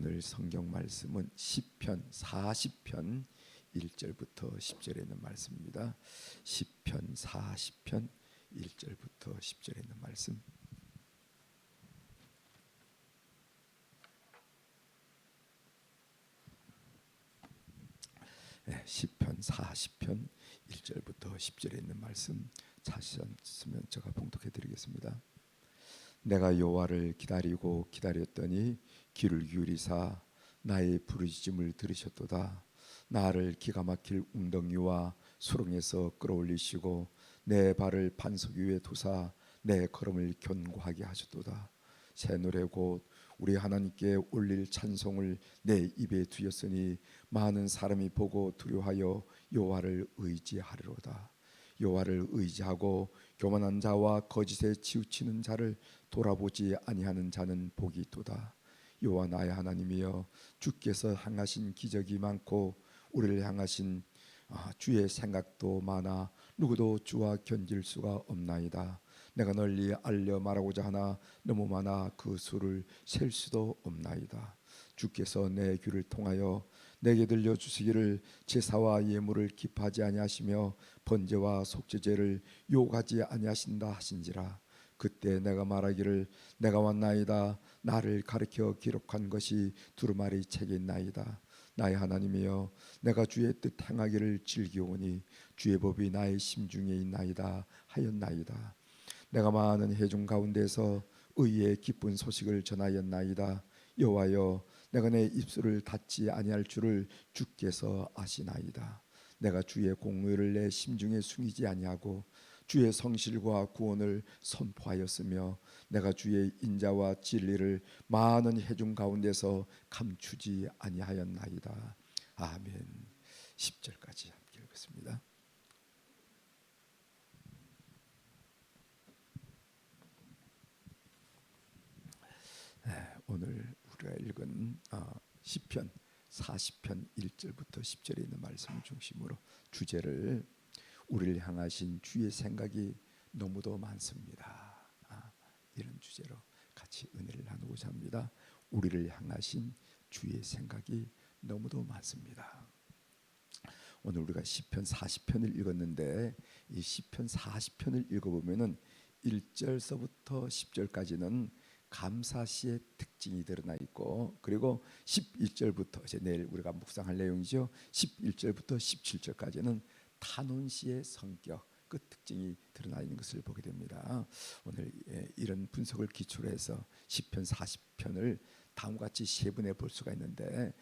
오늘 성경 말씀은 시편 40편 1절부터 10절에 있는 말씀입니다. 시편 40편 1절부터 10절에 있는 말씀. 시편 40편 1절부터 10절에 있는 말씀 찾으셨으면 제가 봉독해 드리겠습니다. 내가 여호와를 기다리고 기다렸더니 귀를 기울이사 나의 부르짖음을 들으셨도다. 나를 기가 막힐 웅덩이와 수렁에서 끌어올리시고 내 발을 반석 위에 두사 내 걸음을 견고하게 하셨도다. 새 노래 곧 우리 하나님께 올릴 찬송을 내 입에 두었으니 많은 사람이 보고 두려워하여 여호와를 의지하리로다. 여호와를 의지하고 교만한 자와 거짓에 치우치는 자를 돌아보지 아니하는 자는 복이 있도다. 여호와 나의 하나님이여, 주께서 행하신 기적이 많고 우리를 향하신 주의 생각도 많아 누구도 주와 견질 수가 없나이다. 내가 널리 알려 말하고자 하나 너무 많아 그 수를 셀 수도 없나이다. 주께서 내 귀를 통하여 내게 들려주시기를 제사와 예물을 기뻐하지 아니하시며 번제와 속죄제를 요구하지 아니하신다 하신지라. 그때 내가 말하기를 내가 왔나이다. 나를 가르쳐 기록한 것이 두루마리 책에 있나이다. 나의 하나님이여, 내가 주의 뜻 행하기를 즐기오니 주의 법이 나의 심중에 있나이다 하였나이다. 내가 많은 회중 가운데서 의의 기쁜 소식을 전하였나이다. 여호와여, 내가 내 입술을 닫지 아니할 줄을 주께서 아시나이다. 내가 주의 공의를 내 심중에 숨기지 아니하고 주의 성실과 구원을 선포하였으며 내가 주의 인자와 진리를 많은 회중 가운데서 감추지 아니하였나이다. 아멘. 10절까지 함께 읽겠습니다. 오늘 우리가 읽은 시편 40편 1절부터 10절에 있는 말씀을 중심으로 주제를 우리를 향하신 주의 생각이 너무도 많습니다. 이런 주제로 같이 은혜를 나누고자 합니다. 우리를 향하신 주의 생각이 너무도 많습니다. 오늘 우리가 시편 40편을 읽었는데 이 시편 40편을 읽어보면은 1절서부터 10절까지는 감사시의 특징이 드러나 있고, 그리고 11절부터 이제 내일 우리가 묵상할 내용이죠. 11절부터 17절까지는 탄원시의 성격, 그 특징이 드러나 있는 것을 보게 됩니다. 오늘 이런 분석을 기초로 해서 시편 40편을 다음과 같이 세분해 볼 수가 있는데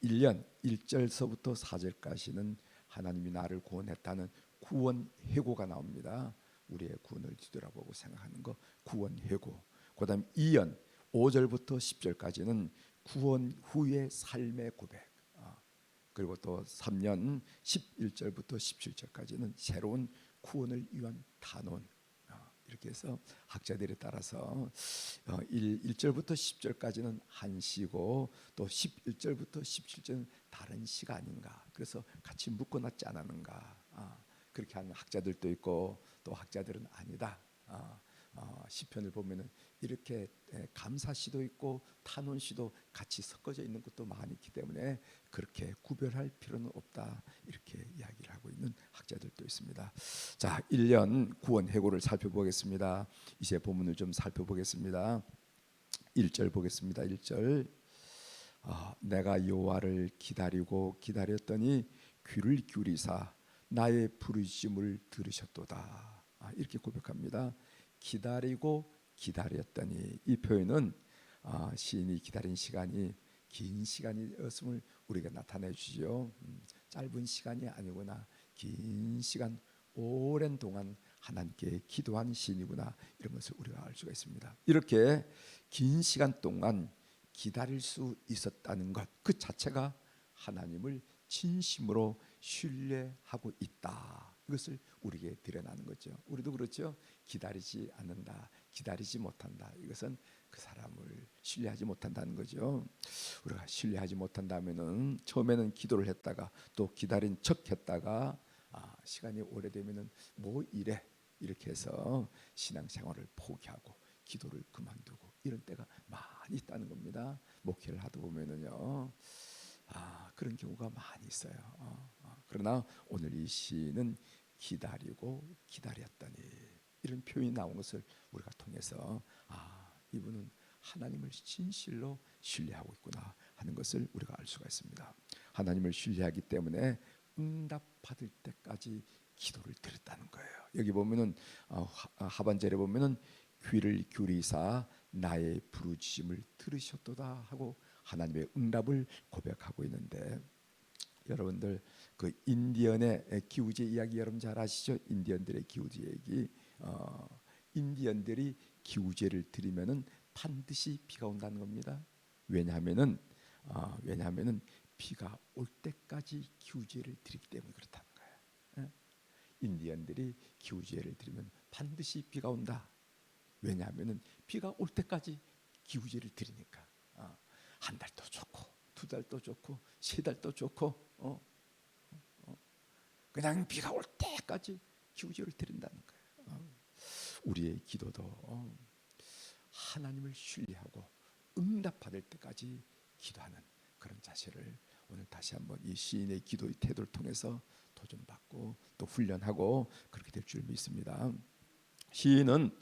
1년 1절서부터 4절까지는 하나님이 나를 구원했다는 구원 회고가 나옵니다. 우리의 구원을 뒤돌아보고 생각하는 거, 구원 회고. 그 다음 2년 5절부터 10절까지는 구원 후의 삶의 고백. 그리고 또 3년 11절부터 17절까지는 새로운 구원을 위한 단원. 이렇게 해서 학자들에 따라서 1절부터 10절까지는 한 시고 또 11절부터 17절은 다른 시가 아닌가. 그래서 같이 묶어놨지 않았는가. 그렇게 하는 학자들도 있고 또 학자들은 아니다. 시편을 보면은 이렇게 감사시도 있고 탄원시도 같이 섞어져 있는 것도 많이 있기 때문에 그렇게 구별할 필요는 없다, 이렇게 이야기를 하고 있는 학자들도 있습니다. 자, 1년 구원 회고를 살펴보겠습니다. 이제 본문을 좀 살펴보겠습니다. 1절 보겠습니다. 1절. 내가 여호와를 기다리고 기다렸더니 귀를 기울이사 나의 부르짖음을 들으셨도다. 이렇게 고백합니다. 기다리고 기다렸더니, 이 표현은 시인이 기다린 시간이 긴 시간이었음을 우리가 나타내 주죠. 짧은 시간이 아니구나, 긴 시간, 오랜 동안 하나님께 기도한 시인이구나, 이런 것을 우리가 알 수가 있습니다. 이렇게 긴 시간 동안 기다릴 수 있었다는 것, 그 자체가 하나님을 진심으로 신뢰하고 있다, 이것을 우리에게 드러나는 거죠. 우리도 그렇죠. 기다리지 않는다, 기다리지 못한다, 이것은 그 사람을 신뢰하지 못한다는 거죠. 우리가 신뢰하지 못한다면은 처음에는 기도를 했다가 또 기다린 척 했다가 시간이 오래되면은 뭐 이래, 이렇게 해서 신앙생활을 포기하고 기도를 그만두고 이런 때가 많이 많이 있다는 겁니다. 목회를 하다 보면은요, 그런 경우가 많이 있어요. 그러나 오늘 이 시인은 기다리고 기다렸더니 이런 표현이 나온 것을 우리가 통해서 이분은 하나님을 진실로 신뢰하고 있구나 하는 것을 우리가 알 수가 있습니다. 하나님을 신뢰하기 때문에 응답받을 때까지 기도를 드렸다는 거예요. 여기 보면은 하반절에 보면은 귀를 기울이사 나의 부르짖음을 들으셨도다 하고 하나님의 응답을 고백하고 있는데, 여러분들 그 인디언의 기우제 이야기 여러분 잘 아시죠? 인디언들의 기우제 얘기. 인디언들이 기우제를 드리면은 반드시 비가 온다는 겁니다. 왜냐하면은 비가 올 때까지 기우제를 드리기 때문에 그렇다는 거예요. 예? 인디언들이 기우제를 드리면 반드시 비가 온다. 왜냐하면은 비가 올 때까지 기우제를 드리니까. 한 달도 좋고 두 달도 좋고 세 달도 좋고 그냥 비가 올 때까지 기우제를 드린다는 거예요. 우리의 기도도 하나님을 신뢰하고 응답받을 때까지 기도하는 그런 자세를 오늘 다시 한번 이 시인의 기도의 태도를 통해서 도전받고 또 훈련하고 그렇게 될 줄 믿습니다. 시인은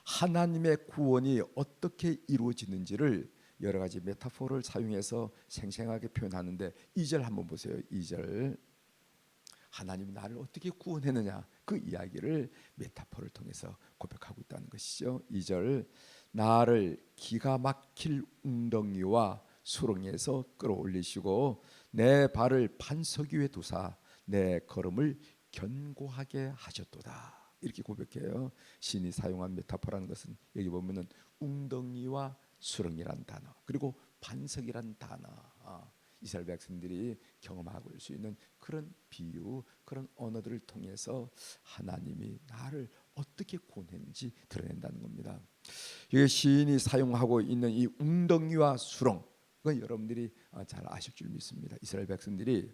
하나님의 구원이 어떻게 이루어지는지를 여러 가지 메타포를 사용해서 생생하게 표현하는데, 2절 한번 보세요. 2절 하나님이 나를 어떻게 구원했느냐 그 이야기를 메타포를 통해서 고백하고 있다는 것이죠. 2절 나를 기가 막힐 웅덩이와 수렁에서 끌어올리시고 내 발을 반석 위에 두사 내 걸음을 견고하게 하셨도다. 이렇게 고백해요. 신이 사용한 메타포라는 것은 여기 보면은 웅덩이와 수렁이란 단어, 그리고 반석이란 단어, 이스라엘 백성들이 경험하고 올 수 있는 그런 비유, 그런 언어들을 통해서 하나님이 나를 어떻게 구원했는지 드러낸다는 겁니다. 이 시인이 사용하고 있는 이 웅덩이와 수렁, 그건 여러분들이 잘 아실 줄 믿습니다. 이스라엘 백성들은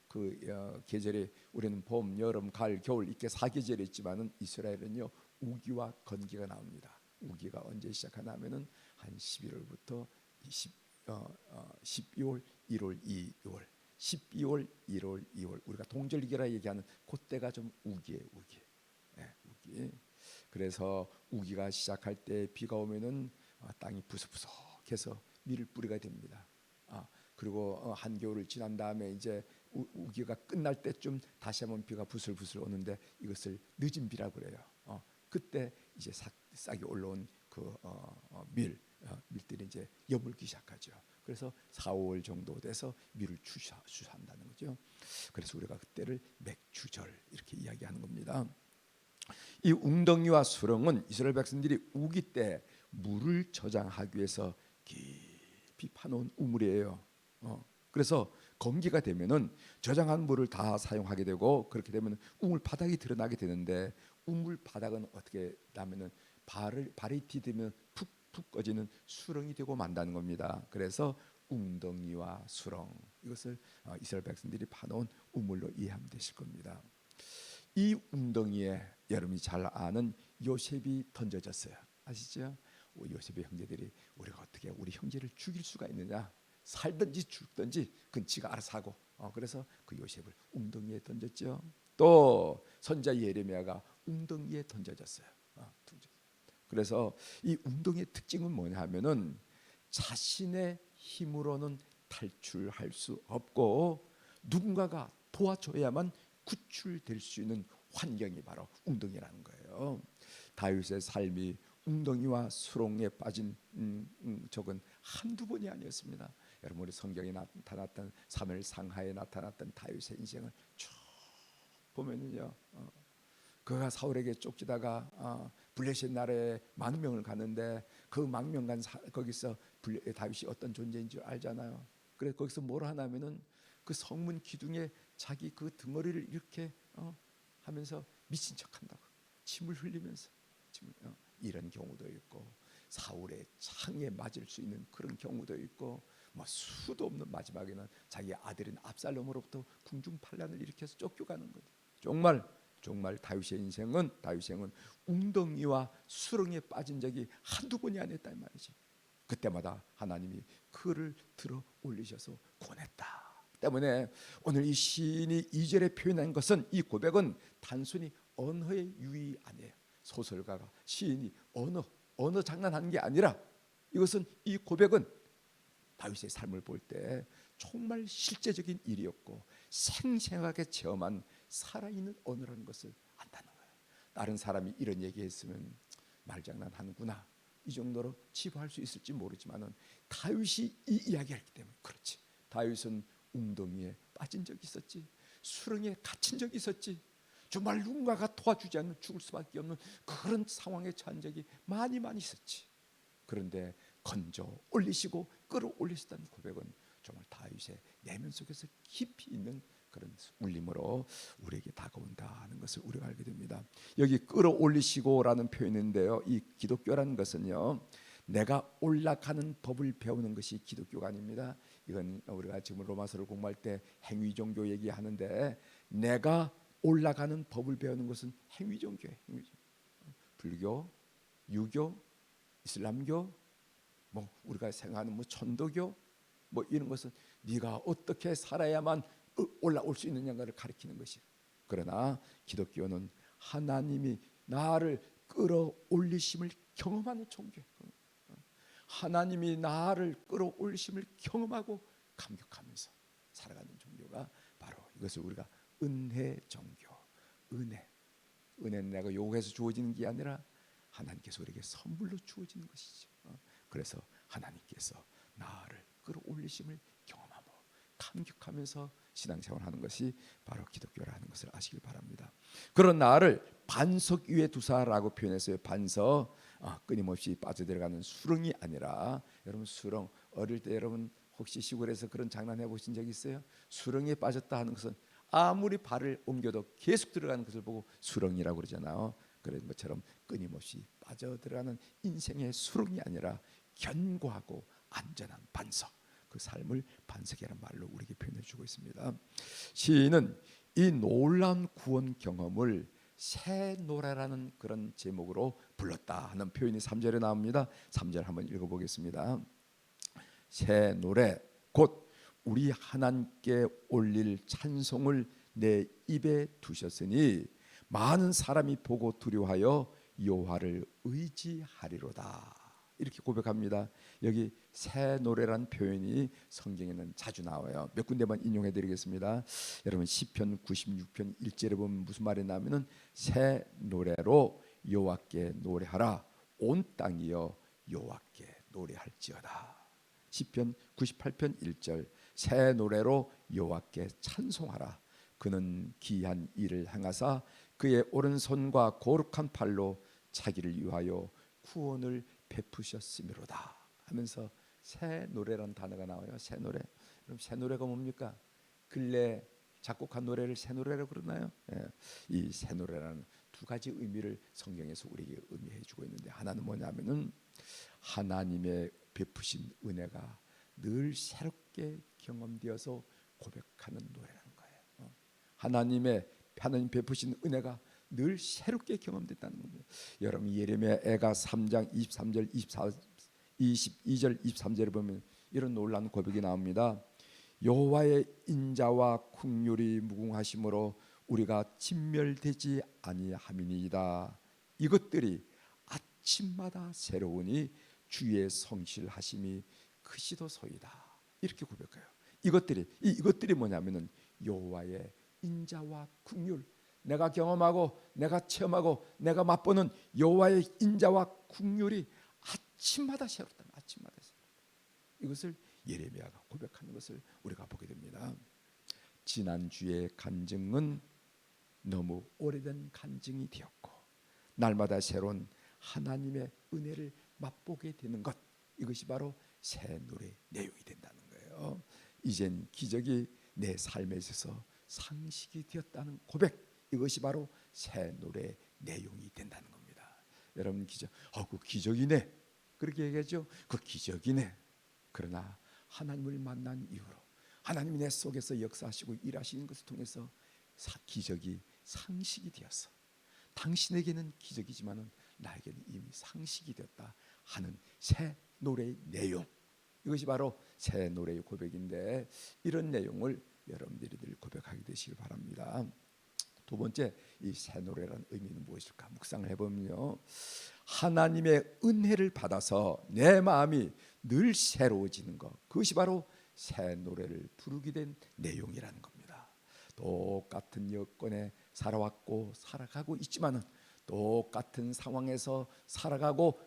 그 계절에 우리는 봄, 여름, 가을, 겨울 이렇게 4계절이 있지만은 이스라엘은요 우기와 건기가 나옵니다. 우기가 언제 시작하냐면은 한 11월부터 12월, 1월, 2월, 12월, 1월, 2월 우리가 동절기라 얘기하는 그때가 좀 우기예요. 우기. 그래서 우기가 시작할 때 비가 오면은 땅이 부스부석해서 밀을 뿌리가 됩니다. 그리고 한겨울을 지난 다음에 이제 우기가 끝날 때쯤 다시 한번 비가 부슬부슬 오는데 이것을 늦은 비라고 그래요. 그때 이제 싹이 올라온 그 밀들이 이제 여물기 시작하죠. 그래서 4, 5월 정도 돼서 밀을 추수한다는 거죠. 그래서 우리가 그때를 맥추절 이렇게 이야기하는 겁니다. 이 웅덩이와 수렁은 이스라엘 백성들이 우기 때 물을 저장하기 위해서 깊이 파놓은 우물이에요. 그래서 건기가 되면은 저장한 물을 다 사용하게 되고, 그렇게 되면 우물 바닥이 드러나게 되는데, 우물 바닥은 어떻게 되면은 발이 디디면 푹푹 꺼지는 수렁이 되고 만다는 겁니다. 그래서 웅덩이와 수렁, 이것을 이스라엘 백성들이 파놓은 우물로 이해하면 되실 겁니다. 이 웅덩이에 여러분이 잘 아는 요셉이 던져졌어요. 아시죠? 요셉의 형제들이 우리가 어떻게 우리 형제를 죽일 수가 있느냐, 살든지 죽든지 그건 지가 알아서 하고, 그래서 그 요셉을 웅덩이에 던졌죠. 또 선자 예레미야가 웅덩이에 던져졌어요. 그래서 이 웅덩이의 특징은 뭐냐 하면은 자신의 힘으로는 탈출할 수 없고 누군가가 도와줘야만 구출될 수 있는 환경이 바로 웅덩이라는 거예요. 다윗의 삶이 웅덩이와 수렁에 빠진 적은 한두 번이 아니었습니다. 여러분 우리 성경에 나타났던 사무엘 상하에 나타났던 다윗의 인생을 쭉 보면은요, 그가 사울에게 쫓기다가 블레셋 나라에 망명을 가는데 그 망명 간 거기서 다윗이 어떤 존재인 줄 알잖아요. 그래서 거기서 뭘 하냐면은 그 성문 기둥에 자기 그 등어리를 이렇게 하면서 미친 척한다고, 침을 흘리면서 이런 경우도 있고, 사울의 창에 맞을 수 있는 그런 경우도 있고, 뭐 수도 없는, 마지막에는 자기 아들인 압살롬으로부터 궁중판란을 일으켜서 쫓겨가는 거죠. 정말 정말 다윗의 인생은 웅덩이와 수렁에 빠진 적이 한두 번이 아니었다 이 말이지. 그때마다 하나님이 그를 들어 올리셔서 구원했다. 때문에 오늘 이 시인이 2절에 표현한 것은, 이 고백은 단순히 언어의 유의 아니에요. 소설가가, 시인이 언어 장난하는 게 아니라, 이것은, 이 고백은 다윗의 삶을 볼 때 정말 실제적인 일이었고 생생하게 체험한 살아있는 언어라는 것을 안다는 거예요. 다른 사람이 이런 얘기했으면 말장난하는구나, 이 정도로 치부할 수 있을지 모르지만은 다윗이 이 이야기했기 때문에 그렇지. 다윗은 웅덩이에 빠진 적이 있었지, 수렁에 갇힌 적이 있었지, 정말 누군가가 도와주지 않으면 죽을 수밖에 없는 그런 상황에 처한 적이 많이 있었지. 그런데 건져 올리시고 끌어올리시다는 고백은 정말 다윗의 내면 속에서 깊이 있는 그런 울림으로 우리에게 다가온다는 것을 우리가 알게 됩니다. 여기 끌어올리시고라는 표현인데요, 이 기독교라는 것은요, 내가 올라가는 법을 배우는 것이 기독교가 아닙니다. 이건 우리가 지금 로마서를 공부할 때 행위종교 얘기하는데, 내가 올라가는 법을 배우는 것은 행위종교예요. 불교, 유교, 이슬람교, 뭐 우리가 생각하는 천도교, 뭐 이런 것은 네가 어떻게 살아야만 올라올 수 있느냐를 가리키는 것이에요. 그러나 기독교는 하나님이 나를 끌어올리심을 경험하는 종교예요. 하나님이 나를 끌어올리심을 경험하고 감격하면서 살아가는 종교가 바로 이것을 우리가 은혜 종교, 은혜는 내가 요구해서 주어지는 게 아니라 하나님께서 우리에게 선물로 주어지는 것이죠. 그래서 하나님께서 나를 끌어올리심을 경험하고 감격하면서 신앙생활하는 것이 바로 기독교라는 것을 아시길 바랍니다. 그런 나를 반석 위에 두사라고 표현했어요. 반석, 끊임없이 빠져들어가는 수렁이 아니라, 여러분 수렁, 어릴 때 여러분 혹시 시골에서 그런 장난 해보신 적 있어요? 수렁에 빠졌다 하는 것은 아무리 발을 옮겨도 계속 들어가는 것을 보고 수렁이라고 그러잖아요. 그런 것처럼 끊임없이 빠져들어가는 인생의 수렁이 아니라 견고하고 안전한 반석, 그 삶을 반석이라는 말로 우리에게 표현해 주고 있습니다. 시인은 이 놀라운 구원 경험을 새 노래라는 그런 제목으로 불렀다 하는 표현이 3절에 나옵니다. 3절 한번 읽어보겠습니다. 새 노래 곧 우리 하나님께 올릴 찬송을 내 입에 두셨으니 많은 사람이 보고 두려워하여 여호와를 의지하리로다. 이렇게 고백합니다. 여기 새 노래란 표현이 성경에는 자주 나와요. 몇 군데만 인용해 드리겠습니다. 여러분 시편 96편 1절에 보면 무슨 말이 나오면은 새 노래로 여호와께 노래하라, 온 땅이여 여호와께 노래할지어다. 시편 98편 1절 새 노래로 여호와께 찬송하라, 그는 기이한 일을 행하사 그의 오른손과 거룩한 팔로 자기를 위하여 구원을 베푸셨음이로다 하면서 새 노래라는 단어가 나와요. 새 노래. 그럼 새 노래가 뭡니까? 근래 작곡한 노래를 새 노래라고 그러나요? 이 새 노래라는 두 가지 의미를 성경에서 우리에게 의미해 주고 있는데, 하나는 뭐냐면은 하나님의 베푸신 은혜가 늘 새롭게 경험되어서 고백하는 노래라는 거예요. 하나님 베푸신 은혜가 늘 새롭게 경험됐다는 겁니다. 여러분 예레미야 애가 3장 23절 22절 23절에 보면 이런 놀라운 고백이 나옵니다. 여호와의 인자와 긍휼이 무궁하심으로 우리가 진멸되지 아니함이니이다. 이것들이 아침마다 새로우니 주의 성실하심이 크시도소이다. 이렇게 고백해요. 이것들이 뭐냐면은 여호와의 인자와 긍휼, 내가 경험하고 내가 체험하고 내가 맛보는 여호와의 인자와 긍휼이 아침마다 새롭다. 아침마다 새롭다. 이것을 예레미야가 고백하는 것을 우리가 보게 됩니다. 지난주의 간증은 너무 오래된 간증이 되었고 날마다 새로운 하나님의 은혜를 맛보게 되는 것, 이것이 바로 새 노래 내용이 된다는 거예요. 이젠 기적이 내 삶에 있어서 상식이 되었다는 고백, 이것이 바로 새 노래 내용이 된다는 겁니다. 여러분 그 기적이네 그렇게 얘기하죠. 그 기적이네. 그러나 하나님을 만난 이후로 하나님이 내 속에서 역사하시고 일하시는 것을 통해서 기적이 상식이 되었어. 당신에게는 기적이지만은 나에게는 이미 상식이 되었다 하는 새 노래의 내용, 이것이 바로 새 노래의 고백인데, 이런 내용을 여러분들이 늘 고백하게 되시길 바랍니다. 두 번째, 이 새 노래라는 의미는 무엇일까 묵상을 해보면요, 하나님의 은혜를 받아서 내 마음이 늘 새로워지는 것, 그것이 바로 새 노래를 부르게 된 내용이라는 겁니다. 똑같은 여건에 살아왔고 살아가고 있지만은, 똑같은 상황에서 살아왔고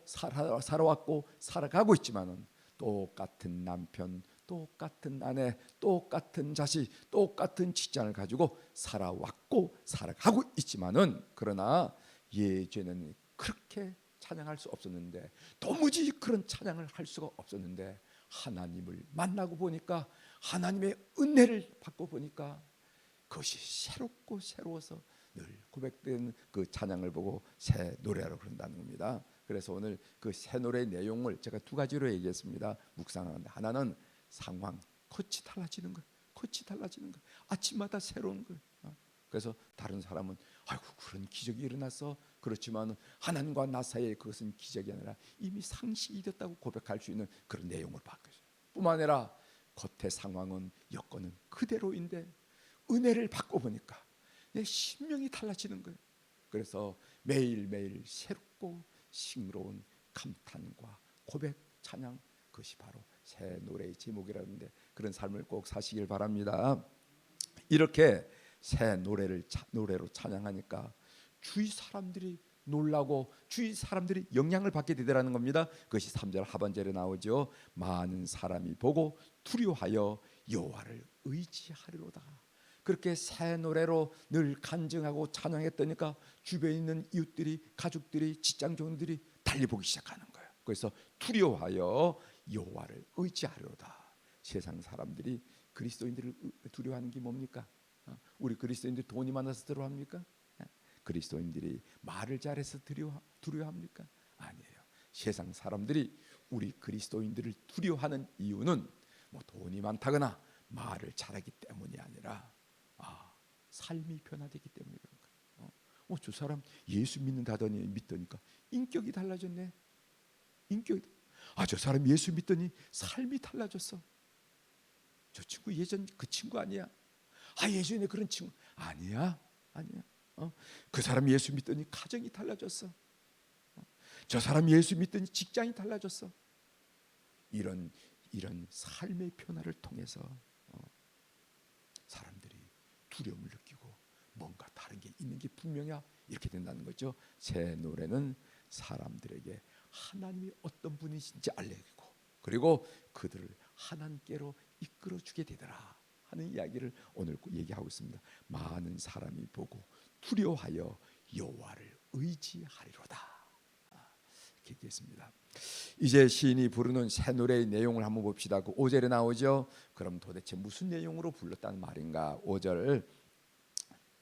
살아가고 있지만은, 똑같은 남편, 똑같은 아내, 똑같은 자식, 똑같은 직장을 가지고 살아왔고 살아가고 있지만은, 그러나 예전에는 그렇게 찬양할 수 없었는데, 도무지 그런 찬양을 할 수가 없었는데, 하나님을 만나고 보니까, 하나님의 은혜를 받고 보니까 그것이 새롭고 새로워서 늘 고백된 그 찬양을 보고 새 노래라고 그런다는 겁니다. 그래서 오늘 그 새 노래의 내용을 제가 두 가지로 얘기했습니다. 묵상하는데, 하나는 상황, 겉이 달라지는 것, 겉이 달라지는 것, 아침마다 새로운 것. 그래서 다른 사람은 아이고 그런 기적이 일어났어, 그렇지만 하나님과 나 사이에 그것은 기적이 아니라 이미 상식이 됐다고 고백할 수 있는 그런 내용을 바뀌었어요. 뿐만 아니라 겉의 상황은, 여건은 그대로인데 은혜를 받고 보니까 내 심령이 달라지는 거예요. 그래서 매일매일 새롭고 싱그러운 감탄과 고백, 찬양, 그것이 바로 새 노래의 제목이라는데, 그런 삶을 꼭 사시길 바랍니다. 이렇게 새 노래로 찬양하니까 주위 사람들이 놀라고 주위 사람들이 영향을 받게 되더라는 겁니다. 그것이 3절 하반절에 나오죠. 많은 사람이 보고 두려워하여 여호와를 의지하리로다. 그렇게 새 노래로 늘 간증하고 찬양했더니까 주변에 있는 이웃들이, 가족들이, 직장종들이 달리 보기 시작하는 거예요. 그래서 두려워하여 여호와를 의지하리로다. 세상 사람들이 그리스도인들을 두려워하는 게 뭡니까? 우리 그리스도인들이 돈이 많아서 두려워합니까? 그리스도인들이 말을 잘해서 두려워합니까? 아니에요. 세상 사람들이 우리 그리스도인들을 두려워하는 이유는 뭐 돈이 많다거나 말을 잘하기 때문이 아니라 삶이 변화되기 때문에 그런 거예요. 저 사람 예수 믿더니까 인격이 달라졌네. 저 사람 예수 믿더니 삶이 달라졌어. 저 친구 예전 그 친구 아니야? 예전에 그런 친구 아니야. 그 사람 예수 믿더니 가정이 달라졌어. 저 사람 예수 믿더니 직장이 달라졌어. 이런 삶의 변화를 통해서 사람들이 두려움을 느끼고 뭔가 다른 게 있는 게 분명해, 이렇게 된다는 거죠. 새 노래는 사람들에게 하나님이 어떤 분이신지 알려주고, 그리고 그들을 하나님께로 이끌어주게 되더라 하는 이야기를 오늘 얘기하고 있습니다. 많은 사람이 보고 두려워하여 여호와를 의지하리로다, 이렇게 얘기했습니다. 이제 시인이 부르는 새 노래의 내용을 한번 봅시다. 그 5절에 나오죠. 그럼 도대체 무슨 내용으로 불렀다는 말인가? 5절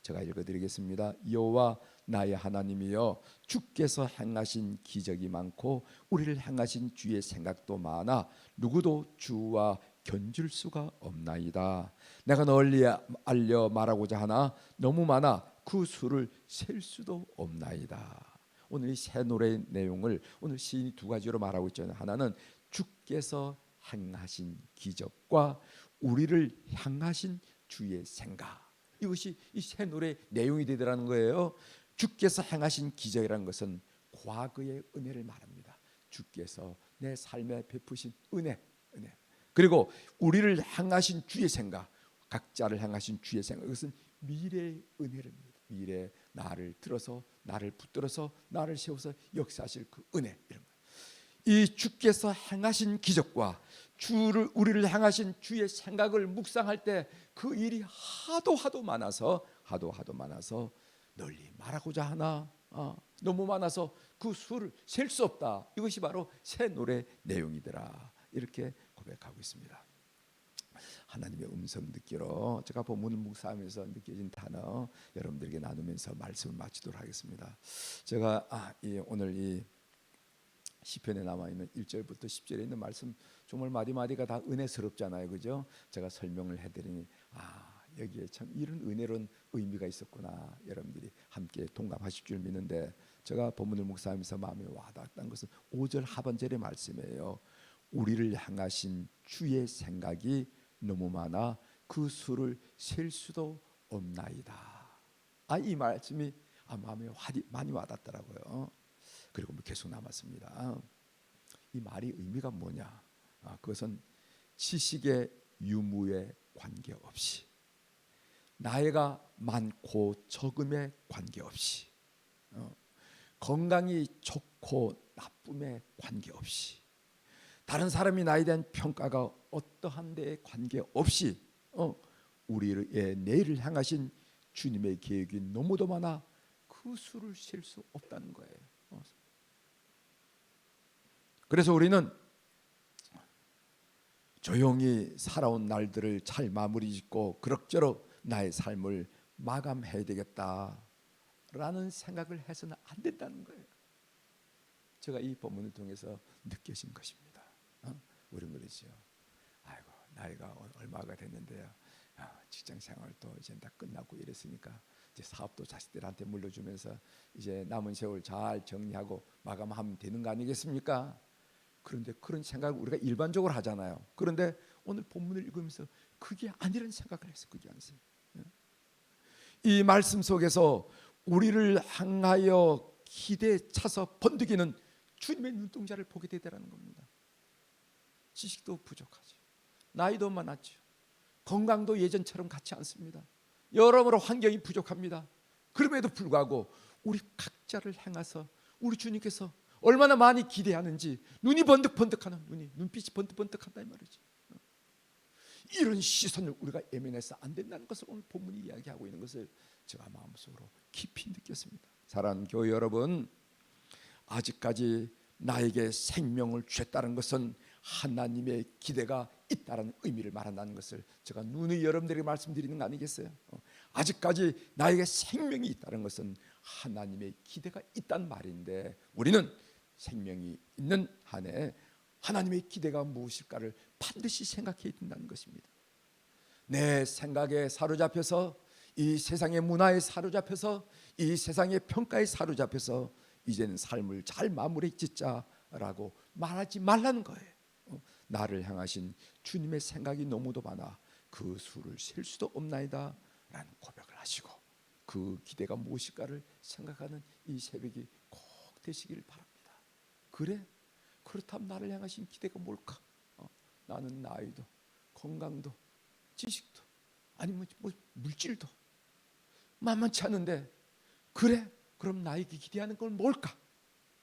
제가 읽어드리겠습니다. 여호와 나의 하나님이여, 주께서 행하신 기적이 많고 우리를 행하신 주의 생각도 많아 누구도 주와 견줄 수가 없나이다. 내가 널리 알려 말하고자 하나 너무 많아 그 수를 셀 수도 없나이다. 오늘 이 새 노래의 내용을 오늘 시인이 두 가지로 말하고 있잖아요. 하나는 주께서 행하신 기적과 우리를 향하신 주의 생각, 이것이 이 새 노래의 내용이 되더라는 거예요. 주께서 행하신 기적이라는 것은 과거의 은혜를 말합니다. 주께서 내 삶에 베푸신 은혜. 그리고 우리를 향하신 주의 생각, 각자를 향하신 주의 생각, 이것은 미래의 은혜입니다. 미래 나를 들어서, 나를 붙들어서, 나를 세워서 역사하실 그 은혜, 이런 거. 이 주께서 행하신 기적과 우리를 향하신 주의 생각을 묵상할 때 그 일이 하도 많아서 널리 말하고자 하나 너무 많아서 그 수를 셀 수 없다. 이것이 바로 새 노래 내용이더라, 이렇게 고백하고 있습니다. 하나님의 음성 듣기로 제가 본문을 묵상하면서 느껴진 단어 여러분들에게 나누면서 말씀을 마치도록 하겠습니다. 제가 오늘 이 시편에 남아있는 1절부터 10절에 있는 말씀 정말 마디마디가 다 은혜스럽잖아요, 그죠? 제가 설명을 해드리니 여기에 참 이런 은혜로운 의미가 있었구나. 여러분들이 함께 동감하실 줄 믿는데, 제가 본문을 묵상하면서 마음에 와닿았던 것은 5절 하반절의 말씀이에요. 우리를 향하신 주의 생각이 너무 많아 그 수를 셀 수도 없나이다. 이 말씀이 마음에 많이 와닿더라고요. 그리고 계속 남았습니다. 이 말이 의미가 뭐냐? 그것은 지식의 유무에 관계없이, 나이가 많고 적음에 관계없이, 건강이 좋고 나쁨에 관계없이, 다른 사람이 나에 대한 평가가 어떠한 데에 관계없이 우리의 내일을 향하신 주님의 계획이 너무도 많아 그 수를 셀 수 없다는 거예요. 그래서 우리는 조용히 살아온 날들을 잘 마무리 짓고 그럭저럭 나의 삶을 마감해야 되겠다라는 생각을 해서는 안 된다는 거예요. 제가 이 본문을 통해서 느껴진 것입니다. 우리는 그러죠. 아이고, 나이가 얼마가 됐는데요. 직장 생활도 이제 다 끝나고 이랬으니까 이제 사업도 자식들한테 물려주면서 이제 남은 세월 잘 정리하고 마감하면 되는 거 아니겠습니까? 그런데 그런 생각을 우리가 일반적으로 하잖아요. 그런데 오늘 본문을 읽으면서 그게 아니라는 생각을 했어요. 그게 아니었어요. 이 말씀 속에서 우리를 향하여 기대에 차서 번득이는 주님의 눈동자를 보게 되더라는 겁니다. 지식도 부족하죠. 나이도 많았죠. 건강도 예전처럼 같지 않습니다. 여러모로 환경이 부족합니다. 그럼에도 불구하고 우리 각자를 향해서 우리 주님께서 얼마나 많이 기대하는지 눈이 번득번득하는, 눈빛이 번득번득한다 이 말이지. 이런 시선을 우리가 예민해서 안 된다는 것을 오늘 본문이 이야기하고 있는 것을 제가 마음속으로 깊이 느꼈습니다. 사랑하는 교회 여러분, 아직까지 나에게 생명을 주셨다는 것은 하나님의 기대가 있다는 의미를 말한다는 것을 제가 누누이 여러분들에게 말씀드리는 거 아니겠어요? 아직까지 나에게 생명이 있다는 것은 하나님의 기대가 있다는 말인데, 우리는 생명이 있는 한에 하나님의 기대가 무엇일까를 반드시 생각해야 된다는 것입니다. 내 생각에 사로잡혀서, 이 세상의 문화에 사로잡혀서, 이 세상의 평가에 사로잡혀서 이제는 삶을 잘 마무리 짓자라고 말하지 말라는 거예요. 나를 향하신 주님의 생각이 너무도 많아 그 수를 셀 수도 없나이다 라는 고백을 하시고, 그 기대가 무엇일까를 생각하는 이 새벽이 꼭 되시기를 바랍니다. 그래? 그렇다면 나를 향하신 기대가 뭘까? 나는 나이도 건강도 지식도 아니면 뭐 물질도 만만치 않은데, 그래? 그럼 나에게 기대하는 건 뭘까?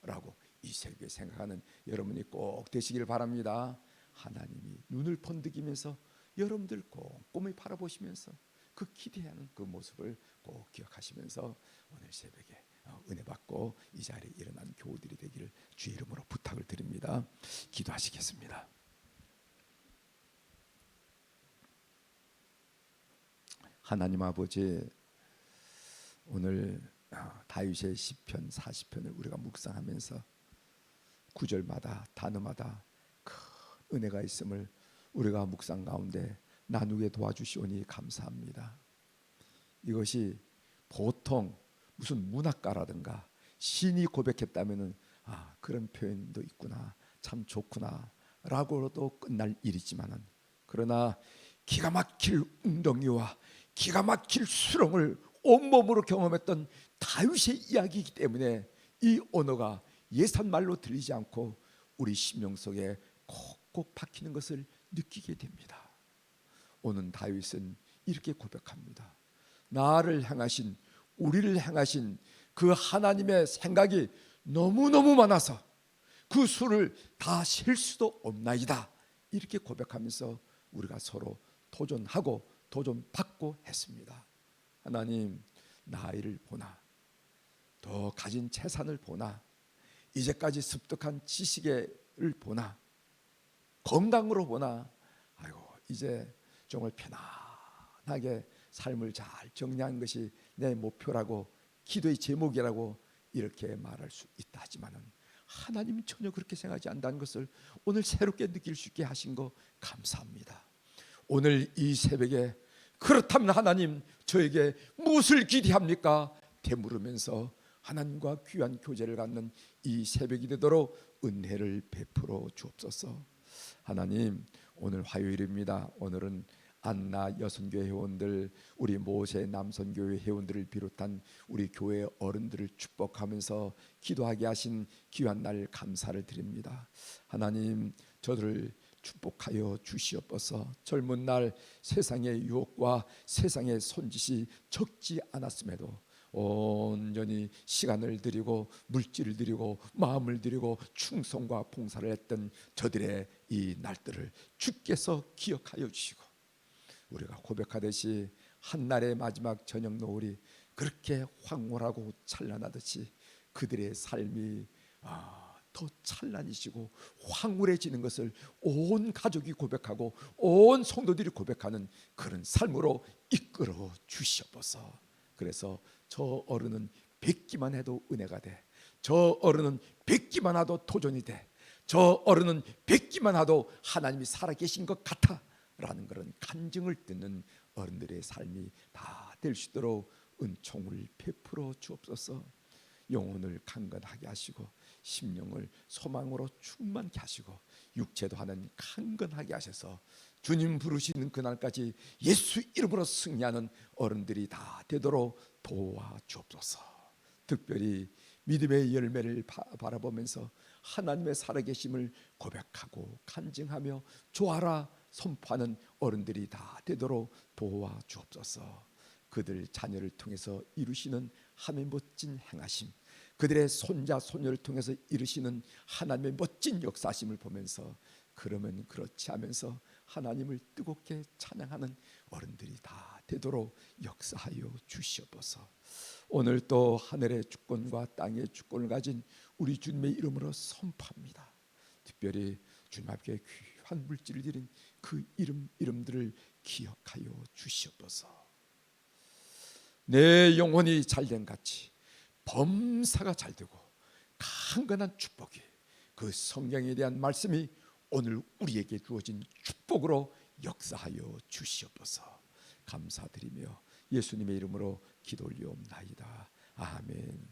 라고 이 새벽에 생각하는 여러분이 꼭 되시길 바랍니다. 하나님이 눈을 번득이면서 여러분들 꼼꼼히 바라보시면서 그 기대하는 그 모습을 꼭 기억하시면서 오늘 새벽에 은혜 받고 이 자리에 일어난 교우들이 되기를 주의 이름으로 부탁을 드립니다. 기도하시겠습니다. 하나님 아버지, 오늘 다윗의 시편 40편을 우리가 묵상하면서 구절마다 단어마다 큰 은혜가 있음을 우리가 묵상 가운데 나누게 도와주시오니 감사합니다. 이것이 보통 무슨 문학가라든가 시인이 고백했다면은 그런 표현도 있구나, 참 좋구나 라고도 끝날 일이지만은, 그러나 기가 막힐 웅덩이와 기가 막힐 수렁을 온몸으로 경험했던 다윗의 이야기이기 때문에 이 언어가 예산말로 들리지 않고 우리 심령 속에 콕콕 박히는 것을 느끼게 됩니다. 오늘 다윗은 이렇게 고백합니다. 나를 향하신, 우리를 향하신 그 하나님의 생각이 너무너무 많아서 그 수를 다 셀 수도 없나이다, 이렇게 고백하면서 우리가 서로 도전하고 도전받고 했습니다. 하나님, 나이를 보나 더 가진 재산을 보나 이제까지 습득한 지식을 보나 건강으로 보나, 아이고 이제 정말 편안하게 삶을 잘 정리한 것이 내 목표라고, 기도의 제목이라고 이렇게 말할 수 있다 하지만은 하나님은 전혀 그렇게 생각하지 않는다는 것을 오늘 새롭게 느낄 수 있게 하신 거 감사합니다. 오늘 이 새벽에 그렇다면 하나님 저에게 무엇을 기대합니까? 되물으면서 하나님과 귀한 교제를 갖는 이 새벽이 되도록 은혜를 베풀어 주옵소서. 하나님 오늘 화요일입니다. 오늘은 안나 여선교회 회원들, 우리 모세 남선교회 회원들을 비롯한 우리 교회 어른들을 축복하면서 기도하게 하신 귀한 날 감사를 드립니다. 하나님 저들을 축복하여 주시옵소서. 젊은 날 세상의 유혹과 세상의 손짓이 적지 않았음에도 온전히 시간을 드리고 물질을 드리고 마음을 드리고 충성과 봉사를 했던 저들의 이 날들을 주께서 기억하여 주시고, 우리가 고백하듯이 한날의 마지막 저녁 노을이 그렇게 황홀하고 찬란하듯이 그들의 삶이 더 찬란해지고 황홀해지는 것을 온 가족이 고백하고 온 성도들이 고백하는 그런 삶으로 이끌어 주시옵소서. 그래서 저 어른은 뵙기만 해도 은혜가 돼, 저 어른은 뵙기만 해도 도전이 돼, 저 어른은 뵙기만 해도 하나님이 살아계신 것 같아 라는 그런 간증을 듣는 어른들의 삶이 다 될 수 있도록 은총을 베풀어 주옵소서. 영혼을 강건하게 하시고 심령을 소망으로 충만케 하시고 육체도 하나님 강건하게 하셔서 주님 부르시는 그날까지 예수 이름으로 승리하는 어른들이 다 되도록 도와주옵소서. 특별히 믿음의 열매를 바라보면서 하나님의 살아계심을 고백하고 간증하며 조아라 선포하는 어른들이 다 되도록 도와주옵소서. 그들 자녀를 통해서 이루시는 하나님의 멋진 행하심, 그들의 손자 손녀를 통해서 이루시는 하나님의 멋진 역사심을 보면서 그러면 그렇지 하면서 하나님을 뜨겁게 찬양하는 어른들이 다 되도록 역사하여 주시옵소서. 오늘 또 하늘의 주권과 땅의 주권을 가진 우리 주님의 이름으로 선포합니다. 특별히 주님 앞에 귀한 물질을 드린 그 이름들을 기억하여 주시옵소서. 내 영혼이 잘된 같이 범사가 잘되고 강건한 축복이, 그 성경에 대한 말씀이 오늘 우리에게 주어진 축복으로 역사하여 주시옵소서. 감사드리며 예수님의 이름으로 기도 올리옵나이다. 아멘.